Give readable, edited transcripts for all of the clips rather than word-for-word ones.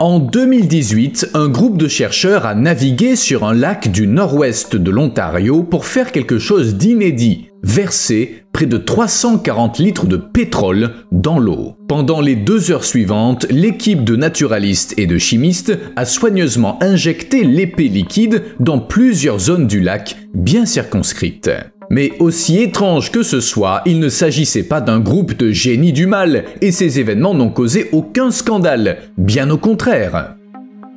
En 2018, un groupe de chercheurs a navigué sur un lac du nord-ouest de l'Ontario pour faire quelque chose d'inédit, verser près de 340 litres de pétrole dans l'eau. Pendant les 2 heures suivantes, l'équipe de naturalistes et de chimistes a soigneusement injecté l'épais liquide dans plusieurs zones du lac bien circonscrites. Mais aussi étrange que ce soit, il ne s'agissait pas d'un groupe de génies du mal, et ces événements n'ont causé aucun scandale, bien au contraire.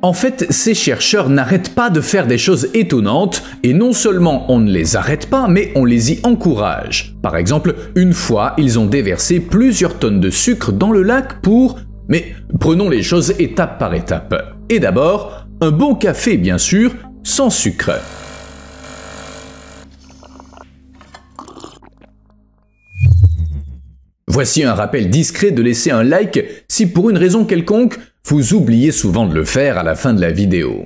En fait, ces chercheurs n'arrêtent pas de faire des choses étonnantes, et non seulement on ne les arrête pas, mais on les y encourage. Par exemple, une fois, ils ont déversé plusieurs tonnes de sucre dans le lac pour... Mais prenons les choses étape par étape. Et d'abord, un bon café bien sûr, sans sucre. Voici un rappel discret de laisser un like si pour une raison quelconque, vous oubliez souvent de le faire à la fin de la vidéo.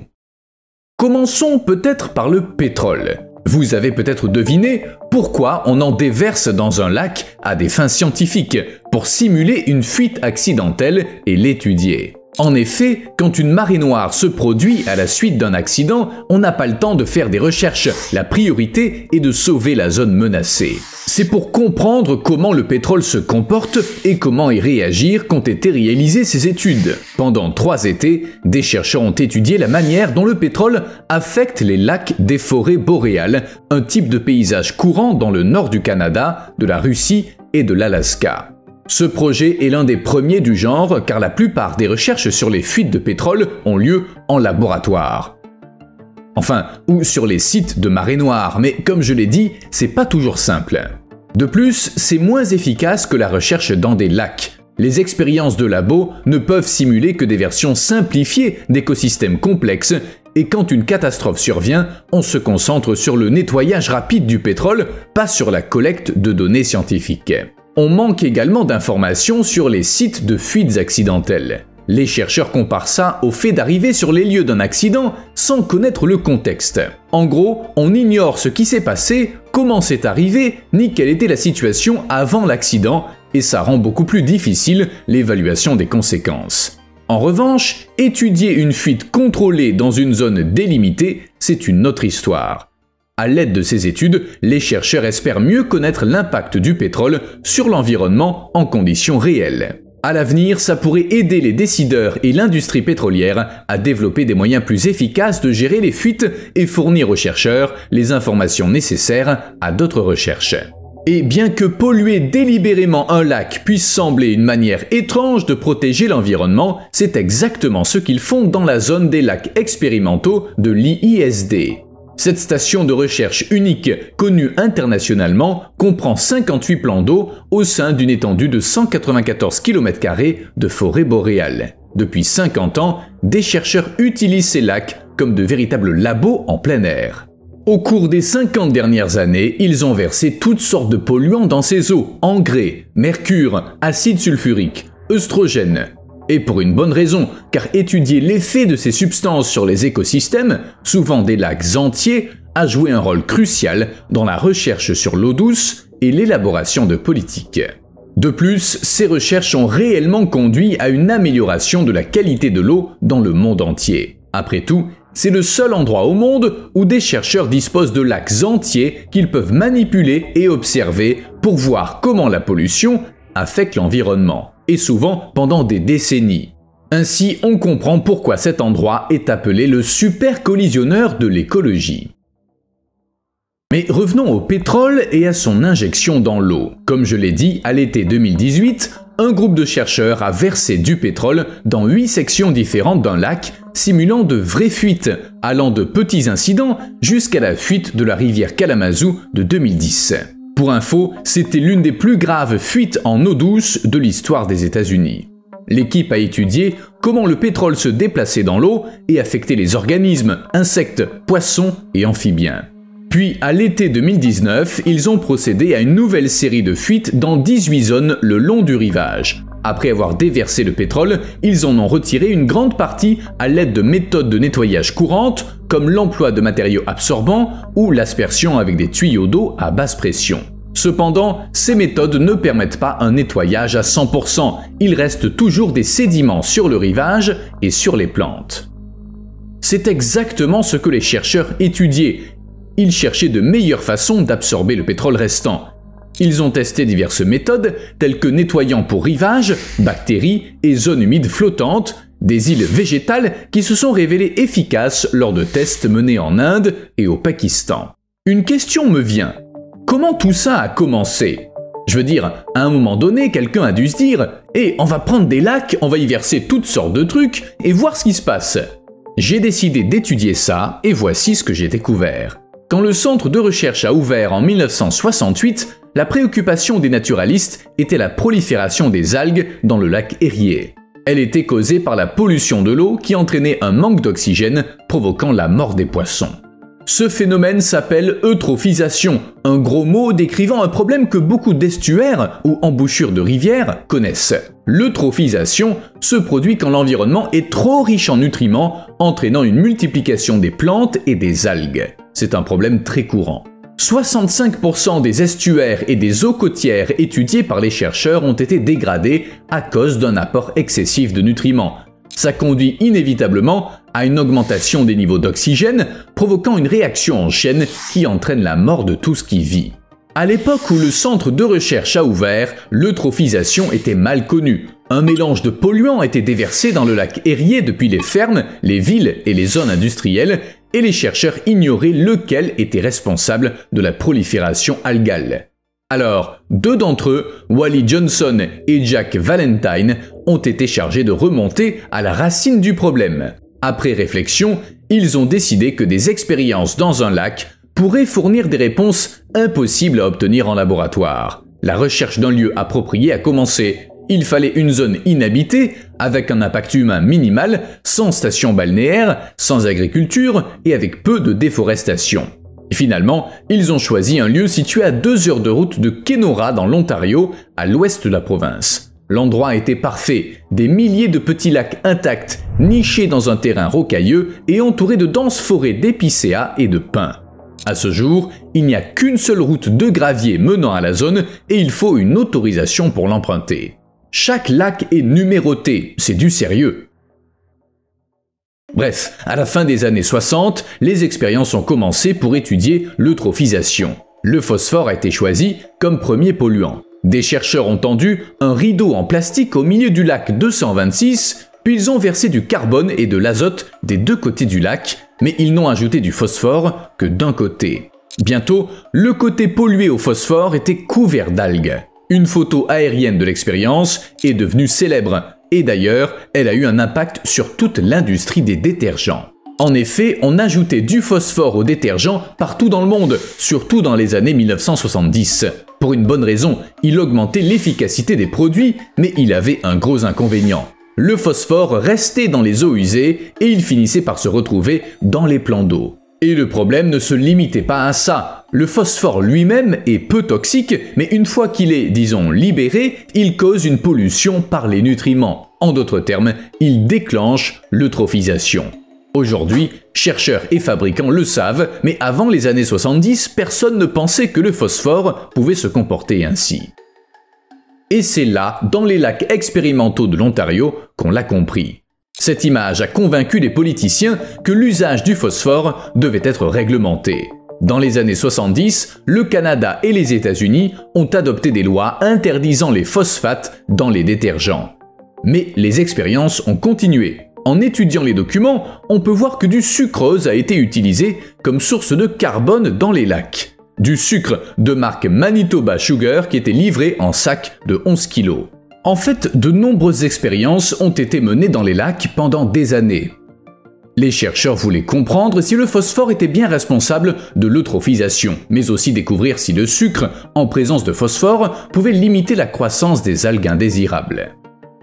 Commençons peut-être par le pétrole. Vous avez peut-être deviné pourquoi on en déverse dans un lac à des fins scientifiques, pour simuler une fuite accidentelle et l'étudier. En effet, quand une marée noire se produit à la suite d'un accident, on n'a pas le temps de faire des recherches. La priorité est de sauver la zone menacée. C'est pour comprendre comment le pétrole se comporte et comment y réagir qu'ont été réalisées ces études. Pendant 3 étés, des chercheurs ont étudié la manière dont le pétrole affecte les lacs des forêts boréales, un type de paysage courant dans le nord du Canada, de la Russie et de l'Alaska. Ce projet est l'un des premiers du genre car la plupart des recherches sur les fuites de pétrole ont lieu en laboratoire. Enfin, ou sur les sites de marée noire, mais comme je l'ai dit, c'est pas toujours simple. De plus, c'est moins efficace que la recherche dans des lacs. Les expériences de labo ne peuvent simuler que des versions simplifiées d'écosystèmes complexes, et quand une catastrophe survient, on se concentre sur le nettoyage rapide du pétrole, pas sur la collecte de données scientifiques. On manque également d'informations sur les sites de fuites accidentelles. Les chercheurs comparent ça au fait d'arriver sur les lieux d'un accident sans connaître le contexte. En gros, on ignore ce qui s'est passé, comment c'est arrivé, ni quelle était la situation avant l'accident, et ça rend beaucoup plus difficile l'évaluation des conséquences. En revanche, étudier une fuite contrôlée dans une zone délimitée, c'est une autre histoire. À l'aide de ces études, les chercheurs espèrent mieux connaître l'impact du pétrole sur l'environnement en conditions réelles. À l'avenir, ça pourrait aider les décideurs et l'industrie pétrolière à développer des moyens plus efficaces de gérer les fuites et fournir aux chercheurs les informations nécessaires à d'autres recherches. Et bien que polluer délibérément un lac puisse sembler une manière étrange de protéger l'environnement, c'est exactement ce qu'ils font dans la zone des lacs expérimentaux de l'IISD. Cette station de recherche unique, connue internationalement, comprend 58 plans d'eau au sein d'une étendue de 194 km² de forêt boréale. Depuis 50 ans, des chercheurs utilisent ces lacs comme de véritables labos en plein air. Au cours des 50 dernières années, ils ont versé toutes sortes de polluants dans ces eaux, engrais, mercure, acide sulfurique, œstrogènes. Et pour une bonne raison, car étudier l'effet de ces substances sur les écosystèmes, souvent des lacs entiers, a joué un rôle crucial dans la recherche sur l'eau douce et l'élaboration de politiques. De plus, ces recherches ont réellement conduit à une amélioration de la qualité de l'eau dans le monde entier. Après tout, c'est le seul endroit au monde où des chercheurs disposent de lacs entiers qu'ils peuvent manipuler et observer pour voir comment la pollution affecte l'environnement. Et souvent pendant des décennies. Ainsi, on comprend pourquoi cet endroit est appelé le super collisionneur de l'écologie. Mais revenons au pétrole et à son injection dans l'eau. Comme je l'ai dit, à l'été 2018, un groupe de chercheurs a versé du pétrole dans 8 sections différentes d'un lac, simulant de vraies fuites, allant de petits incidents jusqu'à la fuite de la rivière Kalamazoo de 2010. Pour info, c'était l'une des plus graves fuites en eau douce de l'histoire des États-Unis. L'équipe a étudié comment le pétrole se déplaçait dans l'eau et affectait les organismes, insectes, poissons et amphibiens. Puis, à l'été 2019, ils ont procédé à une nouvelle série de fuites dans 18 zones le long du rivage. Après avoir déversé le pétrole, ils en ont retiré une grande partie à l'aide de méthodes de nettoyage courantes, comme l'emploi de matériaux absorbants ou l'aspersion avec des tuyaux d'eau à basse pression. Cependant, ces méthodes ne permettent pas un nettoyage à 100%. Il reste toujours des sédiments sur le rivage et sur les plantes. C'est exactement ce que les chercheurs étudiaient. Ils cherchaient de meilleures façons d'absorber le pétrole restant. Ils ont testé diverses méthodes telles que nettoyant pour rivage, bactéries et zones humides flottantes, des îles végétales qui se sont révélées efficaces lors de tests menés en Inde et au Pakistan. Une question me vient. Comment tout ça a commencé? Je veux dire, à un moment donné, quelqu'un a dû se dire « Eh, on va prendre des lacs, on va y verser toutes sortes de trucs et voir ce qui se passe. » J'ai décidé d'étudier ça et voici ce que j'ai découvert. Quand le centre de recherche a ouvert en 1968, la préoccupation des naturalistes était la prolifération des algues dans le lac Erie. Elle était causée par la pollution de l'eau qui entraînait un manque d'oxygène, provoquant la mort des poissons. Ce phénomène s'appelle eutrophisation, un gros mot décrivant un problème que beaucoup d'estuaires ou embouchures de rivières connaissent. L'eutrophisation se produit quand l'environnement est trop riche en nutriments, entraînant une multiplication des plantes et des algues. C'est un problème très courant. 65% des estuaires et des eaux côtières étudiées par les chercheurs ont été dégradés à cause d'un apport excessif de nutriments. Ça conduit inévitablement à une augmentation des niveaux d'oxygène, provoquant une réaction en chaîne qui entraîne la mort de tout ce qui vit. À l'époque où le centre de recherche a ouvert, l'eutrophisation était mal connue. Un mélange de polluants était déversé dans le lac Erie depuis les fermes, les villes et les zones industrielles, et les chercheurs ignoraient lequel était responsable de la prolifération algale. Alors, deux d'entre eux, Wally Johnson et Jack Valentine, ont été chargés de remonter à la racine du problème. Après réflexion, ils ont décidé que des expériences dans un lac pourraient fournir des réponses impossibles à obtenir en laboratoire. La recherche d'un lieu approprié a commencé. Il fallait une zone inhabitée, avec un impact humain minimal, sans station balnéaire, sans agriculture et avec peu de déforestation. Finalement, ils ont choisi un lieu situé à 2 heures de route de Kenora dans l'Ontario, à l'ouest de la province. L'endroit était parfait, des milliers de petits lacs intacts, nichés dans un terrain rocailleux et entourés de denses forêts d'épicéas et de pins. À ce jour, il n'y a qu'une seule route de gravier menant à la zone et il faut une autorisation pour l'emprunter. Chaque lac est numéroté, c'est du sérieux. Bref, à la fin des années 60, les expériences ont commencé pour étudier l'eutrophisation. Le phosphore a été choisi comme premier polluant. Des chercheurs ont tendu un rideau en plastique au milieu du lac 226, puis ils ont versé du carbone et de l'azote des deux côtés du lac, mais ils n'ont ajouté du phosphore que d'un côté. Bientôt, le côté pollué au phosphore était couvert d'algues. Une photo aérienne de l'expérience est devenue célèbre, et d'ailleurs, elle a eu un impact sur toute l'industrie des détergents. En effet, on ajoutait du phosphore aux détergents partout dans le monde, surtout dans les années 1970. Pour une bonne raison, il augmentait l'efficacité des produits, mais il avait un gros inconvénient. Le phosphore restait dans les eaux usées et il finissait par se retrouver dans les plans d'eau. Et le problème ne se limitait pas à ça. Le phosphore lui-même est peu toxique, mais une fois qu'il est, disons, libéré, il cause une pollution par les nutriments. En d'autres termes, il déclenche l'eutrophisation. Aujourd'hui, chercheurs et fabricants le savent, mais avant les années 70, personne ne pensait que le phosphore pouvait se comporter ainsi. Et c'est là, dans les lacs expérimentaux de l'Ontario, qu'on l'a compris. Cette image a convaincu les politiciens que l'usage du phosphore devait être réglementé. Dans les années 70, le Canada et les États-Unis ont adopté des lois interdisant les phosphates dans les détergents. Mais les expériences ont continué. En étudiant les documents, on peut voir que du sucrose a été utilisé comme source de carbone dans les lacs. Du sucre de marque Manitoba Sugar qui était livré en sac de 11 kg. En fait, de nombreuses expériences ont été menées dans les lacs pendant des années. Les chercheurs voulaient comprendre si le phosphore était bien responsable de l'eutrophisation, mais aussi découvrir si le sucre, en présence de phosphore, pouvait limiter la croissance des algues indésirables.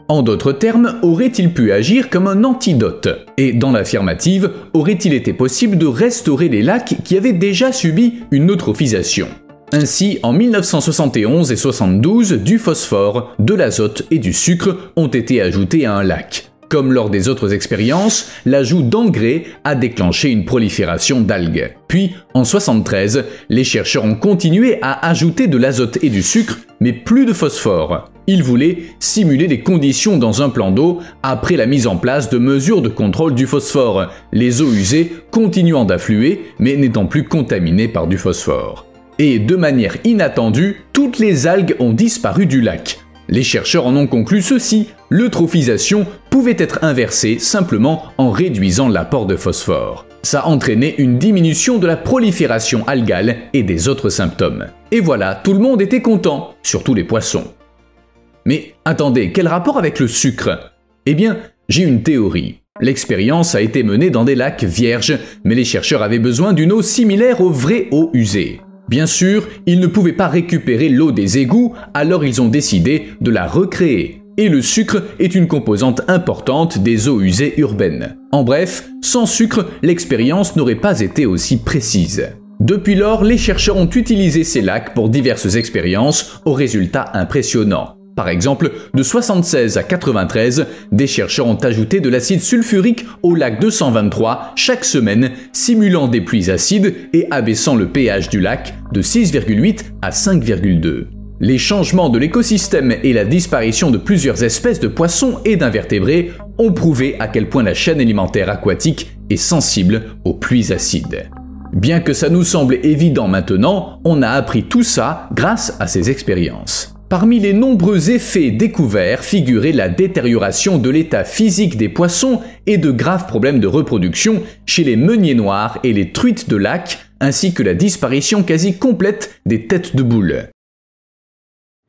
En d'autres termes, aurait-il pu agir comme un antidote? Et dans l'affirmative, aurait-il été possible de restaurer les lacs qui avaient déjà subi une eutrophisation? Ainsi, en 1971 et 72, du phosphore, de l'azote et du sucre ont été ajoutés à un lac. Comme lors des autres expériences, l'ajout d'engrais a déclenché une prolifération d'algues. Puis, en 1973, les chercheurs ont continué à ajouter de l'azote et du sucre, mais plus de phosphore. Ils voulaient simuler les conditions dans un plan d'eau après la mise en place de mesures de contrôle du phosphore, les eaux usées continuant d'affluer, mais n'étant plus contaminées par du phosphore. Et de manière inattendue, toutes les algues ont disparu du lac. Les chercheurs en ont conclu ceci: l'eutrophisation pouvait être inversée simplement en réduisant l'apport de phosphore. Ça entraînait une diminution de la prolifération algale et des autres symptômes. Et voilà, tout le monde était content, surtout les poissons. Mais attendez, quel rapport avec le sucre? Eh bien, j'ai une théorie. L'expérience a été menée dans des lacs vierges, mais les chercheurs avaient besoin d'une eau similaire aux vraies eaux usées. Bien sûr, ils ne pouvaient pas récupérer l'eau des égouts, alors ils ont décidé de la recréer. Et le sucre est une composante importante des eaux usées urbaines. En bref, sans sucre, l'expérience n'aurait pas été aussi précise. Depuis lors, les chercheurs ont utilisé ces lacs pour diverses expériences aux résultats impressionnants. Par exemple, de 1976 à 1993, des chercheurs ont ajouté de l'acide sulfurique au lac 223 chaque semaine, simulant des pluies acides et abaissant le pH du lac de 6,8 à 5,2. Les changements de l'écosystème et la disparition de plusieurs espèces de poissons et d'invertébrés ont prouvé à quel point la chaîne alimentaire aquatique est sensible aux pluies acides. Bien que ça nous semble évident maintenant, on a appris tout ça grâce à ces expériences. Parmi les nombreux effets découverts figurait la détérioration de l'état physique des poissons et de graves problèmes de reproduction chez les meuniers noirs et les truites de lac, ainsi que la disparition quasi complète des têtes de boules.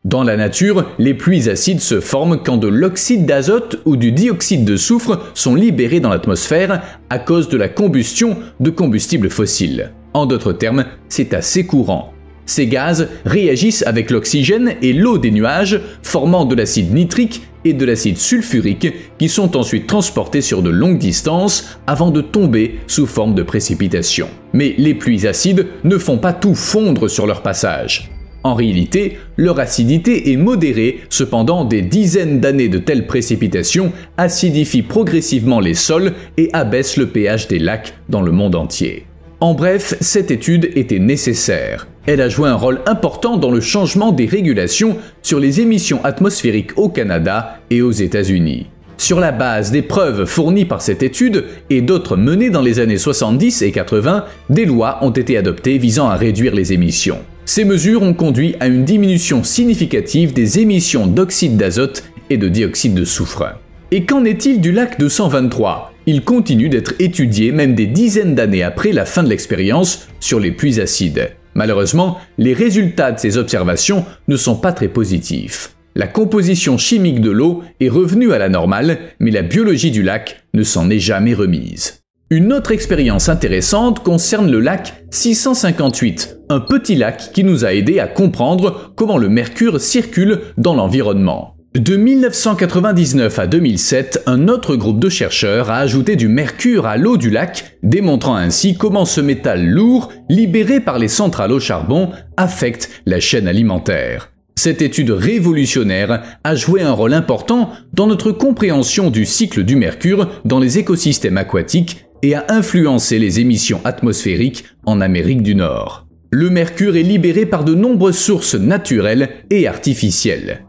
Dans la nature, les pluies acides se forment quand de l'oxyde d'azote ou du dioxyde de soufre sont libérés dans l'atmosphère à cause de la combustion de combustibles fossiles. En d'autres termes, c'est assez courant. Ces gaz réagissent avec l'oxygène et l'eau des nuages, formant de l'acide nitrique et de l'acide sulfurique qui sont ensuite transportés sur de longues distances avant de tomber sous forme de précipitations. Mais les pluies acides ne font pas tout fondre sur leur passage. En réalité, leur acidité est modérée, cependant des dizaines d'années de telles précipitations acidifient progressivement les sols et abaissent le pH des lacs dans le monde entier. En bref, cette étude était nécessaire. Elle a joué un rôle important dans le changement des régulations sur les émissions atmosphériques au Canada et aux États-Unis. Sur la base des preuves fournies par cette étude et d'autres menées dans les années 70 et 80, des lois ont été adoptées visant à réduire les émissions. Ces mesures ont conduit à une diminution significative des émissions d'oxyde d'azote et de dioxyde de soufre. Et qu'en est-il du lac 223 ? Il continue d'être étudié même des dizaines d'années après la fin de l'expérience sur les pluies acides. Malheureusement, les résultats de ces observations ne sont pas très positifs. La composition chimique de l'eau est revenue à la normale, mais la biologie du lac ne s'en est jamais remise. Une autre expérience intéressante concerne le lac 658, un petit lac qui nous a aidé à comprendre comment le mercure circule dans l'environnement. De 1999 à 2007, un autre groupe de chercheurs a ajouté du mercure à l'eau du lac, démontrant ainsi comment ce métal lourd, libéré par les centrales au charbon, affecte la chaîne alimentaire. Cette étude révolutionnaire a joué un rôle important dans notre compréhension du cycle du mercure dans les écosystèmes aquatiques et a influencé les émissions atmosphériques en Amérique du Nord. Le mercure est libéré par de nombreuses sources naturelles et artificielles.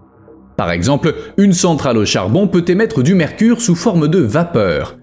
Par exemple, une centrale au charbon peut émettre du mercure sous forme de vapeur.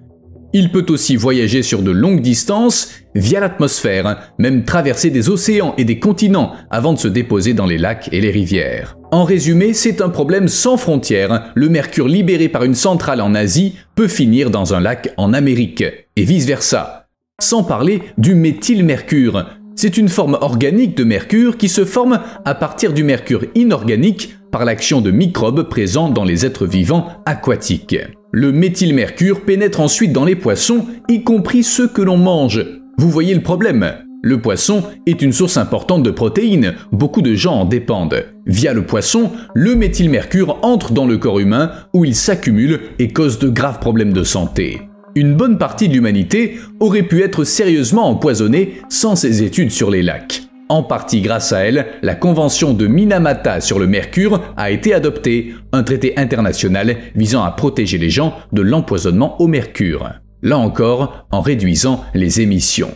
Il peut aussi voyager sur de longues distances via l'atmosphère, même traverser des océans et des continents avant de se déposer dans les lacs et les rivières. En résumé, c'est un problème sans frontières. Le mercure libéré par une centrale en Asie peut finir dans un lac en Amérique, et vice-versa. Sans parler du méthylmercure. C'est une forme organique de mercure qui se forme à partir du mercure inorganique par l'action de microbes présents dans les êtres vivants aquatiques. Le méthylmercure pénètre ensuite dans les poissons, y compris ceux que l'on mange. Vous voyez le problème ? Le poisson est une source importante de protéines, beaucoup de gens en dépendent. Via le poisson, le méthylmercure entre dans le corps humain où il s'accumule et cause de graves problèmes de santé. Une bonne partie de l'humanité aurait pu être sérieusement empoisonnée sans ces études sur les lacs. En partie grâce à elle, la convention de Minamata sur le mercure a été adoptée, un traité international visant à protéger les gens de l'empoisonnement au mercure. Là encore, en réduisant les émissions.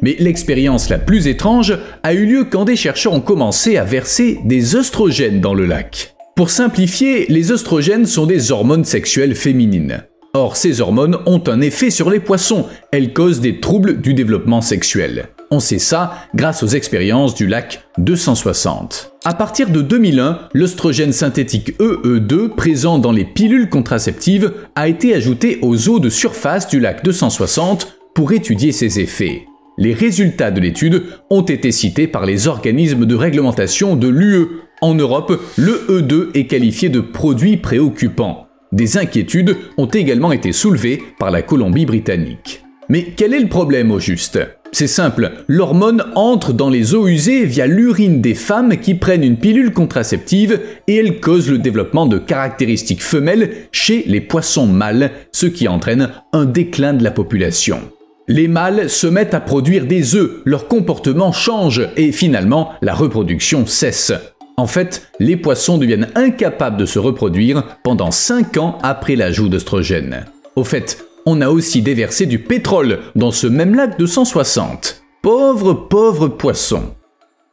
Mais l'expérience la plus étrange a eu lieu quand des chercheurs ont commencé à verser des œstrogènes dans le lac. Pour simplifier, les œstrogènes sont des hormones sexuelles féminines. Or, ces hormones ont un effet sur les poissons, elles causent des troubles du développement sexuel. On sait ça grâce aux expériences du lac 260. À partir de 2001, l'œstrogène synthétique EE2 présent dans les pilules contraceptives a été ajouté aux eaux de surface du lac 260 pour étudier ses effets. Les résultats de l'étude ont été cités par les organismes de réglementation de l'UE. En Europe, le E2 est qualifié de produit préoccupant. Des inquiétudes ont également été soulevées par la Colombie-Britannique. Mais quel est le problème au juste? C'est simple, l'hormone entre dans les eaux usées via l'urine des femmes qui prennent une pilule contraceptive et elle cause le développement de caractéristiques femelles chez les poissons mâles, ce qui entraîne un déclin de la population. Les mâles se mettent à produire des œufs, leur comportement change et finalement la reproduction cesse. En fait, les poissons deviennent incapables de se reproduire pendant 5 ans après l'ajout d'œstrogène. Au fait, on a aussi déversé du pétrole dans ce même lac 260. Pauvres poissons.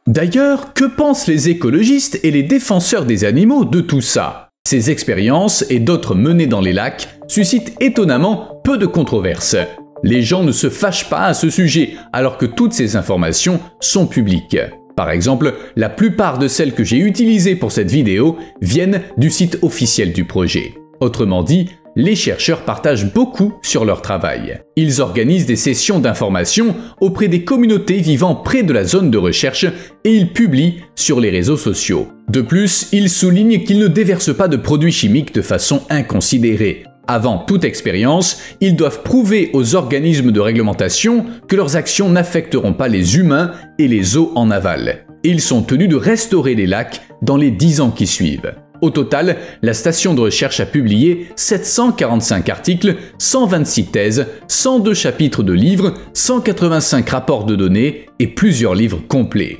D'ailleurs, que pensent les écologistes et les défenseurs des animaux de tout ça? Ces expériences et d'autres menées dans les lacs suscitent étonnamment peu de controverses. Les gens ne se fâchent pas à ce sujet alors que toutes ces informations sont publiques. Par exemple, la plupart de celles que j'ai utilisées pour cette vidéo viennent du site officiel du projet. Autrement dit, les chercheurs partagent beaucoup sur leur travail. Ils organisent des sessions d'information auprès des communautés vivant près de la zone de recherche et ils publient sur les réseaux sociaux. De plus, ils soulignent qu'ils ne déversent pas de produits chimiques de façon inconsidérée. Avant toute expérience, ils doivent prouver aux organismes de réglementation que leurs actions n'affecteront pas les humains et les eaux en aval. Et ils sont tenus de restaurer les lacs dans les 10 ans qui suivent. Au total, la station de recherche a publié 745 articles, 126 thèses, 102 chapitres de livres, 185 rapports de données et plusieurs livres complets.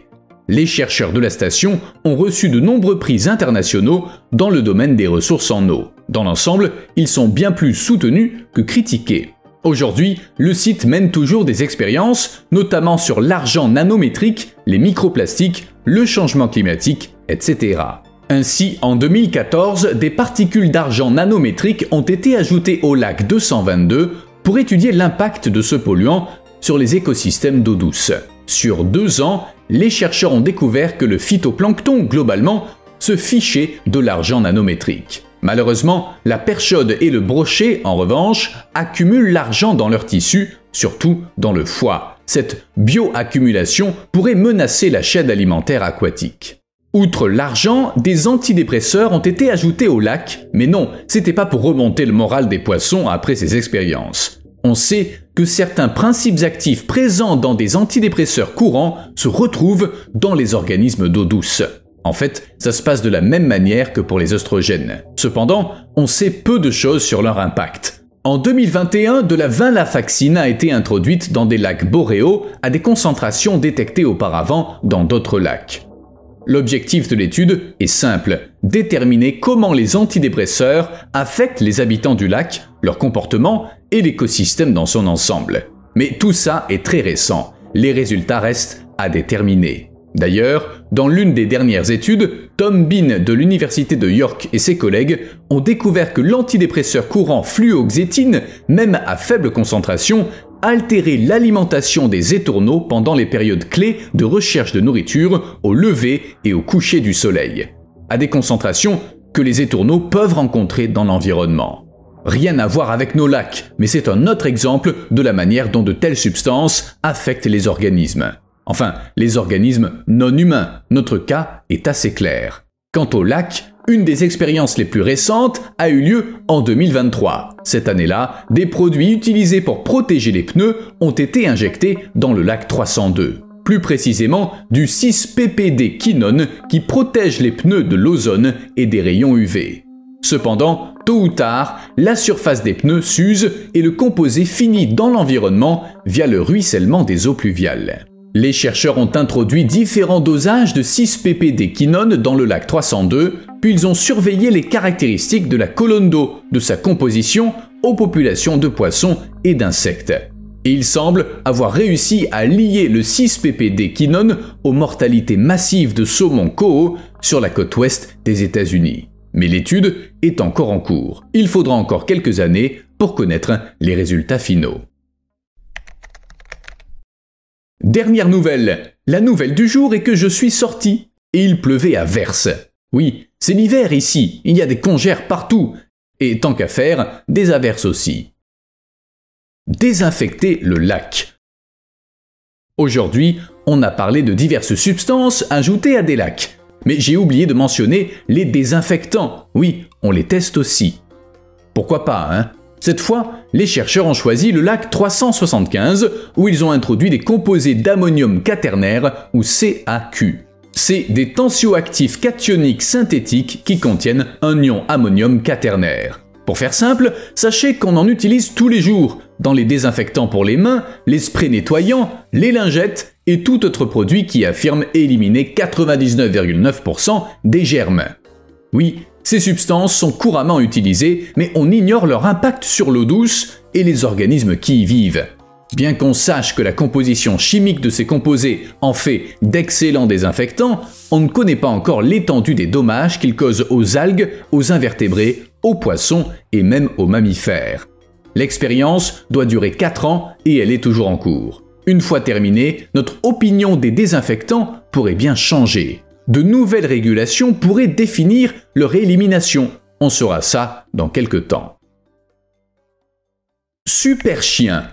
Les chercheurs de la station ont reçu de nombreux prix internationaux dans le domaine des ressources en eau. Dans l'ensemble, ils sont bien plus soutenus que critiqués. Aujourd'hui, le site mène toujours des expériences, notamment sur l'argent nanométrique, les microplastiques, le changement climatique, etc. Ainsi, en 2014, des particules d'argent nanométrique ont été ajoutées au lac 222 pour étudier l'impact de ce polluant sur les écosystèmes d'eau douce. Sur 2 ans, les chercheurs ont découvert que le phytoplancton, globalement, se fichait de l'argent nanométrique. Malheureusement, la perchaude et le brochet, en revanche, accumulent l'argent dans leurs tissus, surtout dans le foie. Cette bioaccumulation pourrait menacer la chaîne alimentaire aquatique. Outre l'argent, des antidépresseurs ont été ajoutés au lac, mais non, c'était pas pour remonter le moral des poissons après ces expériences. On sait que certains principes actifs présents dans des antidépresseurs courants se retrouvent dans les organismes d'eau douce. En fait, ça se passe de la même manière que pour les œstrogènes. Cependant, on sait peu de choses sur leur impact. En 2021, de la venlafaxine a été introduite dans des lacs boréaux à des concentrations détectées auparavant dans d'autres lacs. L'objectif de l'étude est simple, déterminer comment les antidépresseurs affectent les habitants du lac, leur comportement et l'écosystème dans son ensemble. Mais tout ça est très récent, les résultats restent à déterminer. D'ailleurs, dans l'une des dernières études, Tom Bean de l'Université de York et ses collègues ont découvert que l'antidépresseur courant fluoxétine, même à faible concentration, altérait l'alimentation des étourneaux pendant les périodes clés de recherche de nourriture au lever et au coucher du soleil, à des concentrations que les étourneaux peuvent rencontrer dans l'environnement. Rien à voir avec nos lacs, mais c'est un autre exemple de la manière dont de telles substances affectent les organismes. Enfin, les organismes non humains. Notre cas est assez clair. Quant au lac, une des expériences les plus récentes a eu lieu en 2023. Cette année-là, des produits utilisés pour protéger les pneus ont été injectés dans le lac 302. Plus précisément, du 6-ppd-quinone qui protège les pneus de l'ozone et des rayons UV. Cependant, tôt ou tard, la surface des pneus s'use et le composé finit dans l'environnement via le ruissellement des eaux pluviales. Les chercheurs ont introduit différents dosages de 6 ppd quinone dans le lac 302, puis ils ont surveillé les caractéristiques de la colonne d'eau, de sa composition, aux populations de poissons et d'insectes. Et il semble avoir réussi à lier le 6 ppd quinone aux mortalités massives de saumon coho sur la côte ouest des États-Unis. Mais l'étude est encore en cours. Il faudra encore quelques années pour connaître les résultats finaux. Dernière nouvelle. La nouvelle du jour est que je suis sorti et il pleuvait à verse. Oui, c'est l'hiver ici, il y a des congères partout. Et tant qu'à faire, des averses aussi. Désinfecter le lac. Aujourd'hui, on a parlé de diverses substances ajoutées à des lacs. Mais j'ai oublié de mentionner les désinfectants. Oui, on les teste aussi. Pourquoi pas, hein? Cette fois, les chercheurs ont choisi le lac 375 où ils ont introduit des composés d'ammonium quaternaire ou CAQ. C'est des tensioactifs cationiques synthétiques qui contiennent un ion ammonium quaternaire. Pour faire simple, sachez qu'on en utilise tous les jours, dans les désinfectants pour les mains, les sprays nettoyants, les lingettes et tout autre produit qui affirme éliminer 99,9% des germes. Oui, ces substances sont couramment utilisées, mais on ignore leur impact sur l'eau douce et les organismes qui y vivent. Bien qu'on sache que la composition chimique de ces composés en fait d'excellents désinfectants, on ne connaît pas encore l'étendue des dommages qu'ils causent aux algues, aux invertébrés, aux poissons et même aux mammifères. L'expérience doit durer 4 ans et elle est toujours en cours. Une fois terminée, notre opinion des désinfectants pourrait bien changer. De nouvelles régulations pourraient définir leur élimination. On saura ça dans quelques temps. Super chien.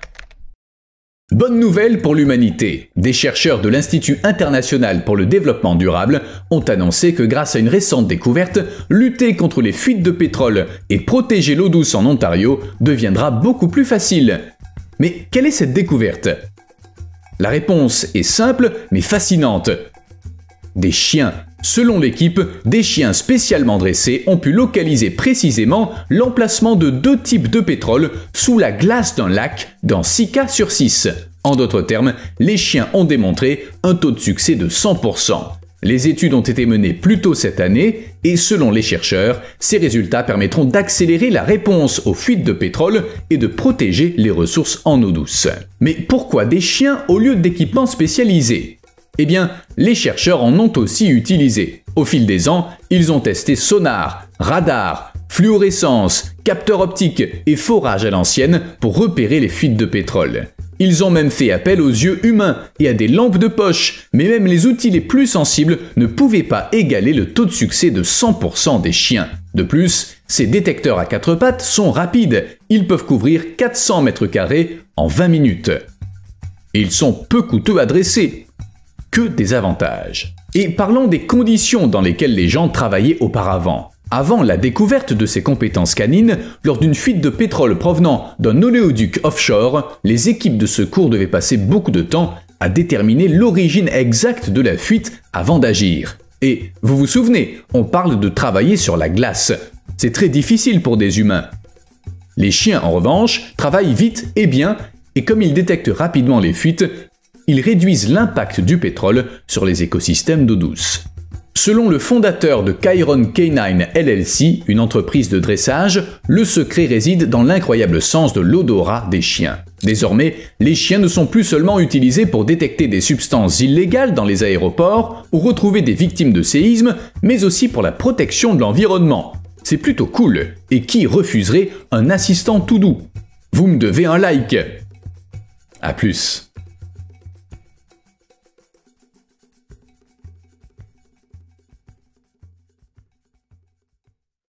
Bonne nouvelle pour l'humanité. Des chercheurs de l'Institut international pour le développement durable ont annoncé que grâce à une récente découverte, lutter contre les fuites de pétrole et protéger l'eau douce en Ontario deviendra beaucoup plus facile. Mais quelle est cette découverte? La réponse est simple mais fascinante. Des chiens. Selon l'équipe, des chiens spécialement dressés ont pu localiser précisément l'emplacement de 2 types de pétrole sous la glace d'un lac dans 6 cas sur 6. En d'autres termes, les chiens ont démontré un taux de succès de 100%. Les études ont été menées plus tôt cette année et selon les chercheurs, ces résultats permettront d'accélérer la réponse aux fuites de pétrole et de protéger les ressources en eau douce. Mais pourquoi des chiens au lieu d'équipements spécialisés? Eh bien, les chercheurs en ont aussi utilisé. Au fil des ans, ils ont testé sonar, radar, fluorescence, capteurs optiques et forage à l'ancienne pour repérer les fuites de pétrole. Ils ont même fait appel aux yeux humains et à des lampes de poche, mais même les outils les plus sensibles ne pouvaient pas égaler le taux de succès de 100% des chiens. De plus, ces détecteurs à 4 pattes sont rapides, ils peuvent couvrir 400 mètres carrés en 20 minutes. Et ils sont peu coûteux à dresser. Que des avantages. Et parlons des conditions dans lesquelles les gens travaillaient auparavant. Avant la découverte de ces compétences canines, lors d'une fuite de pétrole provenant d'un oléoduc offshore, les équipes de secours devaient passer beaucoup de temps à déterminer l'origine exacte de la fuite avant d'agir. Et vous vous souvenez, on parle de travailler sur la glace. C'est très difficile pour des humains. Les chiens, en revanche, travaillent vite et bien, et comme ils détectent rapidement les fuites, ils réduisent l'impact du pétrole sur les écosystèmes d'eau douce. Selon le fondateur de Chiron Canine LLC, une entreprise de dressage, le secret réside dans l'incroyable sens de l'odorat des chiens. Désormais, les chiens ne sont plus seulement utilisés pour détecter des substances illégales dans les aéroports ou retrouver des victimes de séismes, mais aussi pour la protection de l'environnement. C'est plutôt cool. Et qui refuserait un assistant tout doux? Vous me devez un like. À plus.